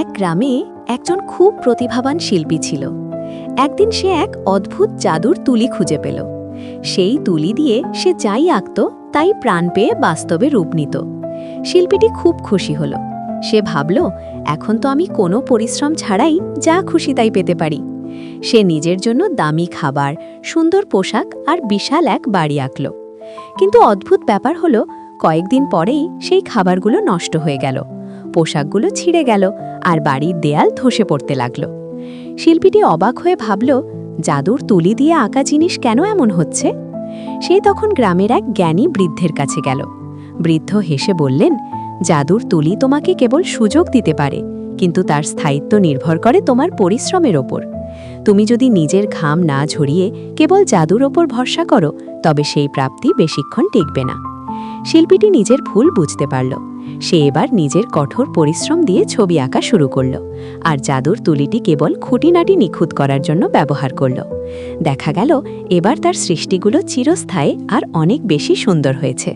এক গ্রামে একজন খুব প্রতিভাবান শিল্পী ছিল। একদিন সে এক অদ্ভুত জাদুর তুলি খুঁজে পেল। সেই তুলি দিয়ে সে যাই আঁকত তাই প্রাণ পেয়ে বাস্তবে রূপ নিত। শিল্পীটি খুব খুশি হল। সে ভাবল, এখন তো আমি কোনো পরিশ্রম ছাড়াই যা খুশি তাই পেতে পারি। সে নিজের জন্য দামি খাবার, সুন্দর পোশাক আর বিশাল এক বাড়ি আঁকল। কিন্তু অদ্ভুত ব্যাপার হলো, কয়েকদিন পরেই সেই খাবারগুলো নষ্ট হয়ে গেল, পোশাকগুলো ছিঁড়ে গেল আর বাড়ির দেয়াল ধসে পড়তে লাগল। শিল্পীটি অবাক হয়ে ভাবল, জাদুর তুলি দিয়ে আঁকা জিনিস কেন এমন হচ্ছে? সে তখন গ্রামের এক জ্ঞানী বৃদ্ধের কাছে গেল। বৃদ্ধ হেসে বললেন, জাদুর তুলি তোমাকে কেবল সুযোগ দিতে পারে, কিন্তু তার স্থায়িত্ব নির্ভর করে তোমার পরিশ্রমের ওপর। তুমি যদি নিজের ঘাম না ঝরিয়ে কেবল জাদুর ওপর ভরসা করো, তবে সেই প্রাপ্তি বেশিক্ষণ টিকবে না। শিল্পীটি নিজের ভুল বুঝতে পারল। সে এবার নিজের কঠোর পরিশ্রম দিয়ে ছবি আঁকা শুরু করল, আর জাদুর তুলিটি কেবল খুঁটিনাটি নিখুঁত করার জন্য ব্যবহার করল। দেখা গেল, এবার তার সৃষ্টিগুলো চিরস্থায়ী আর অনেক বেশি সুন্দর হয়েছে।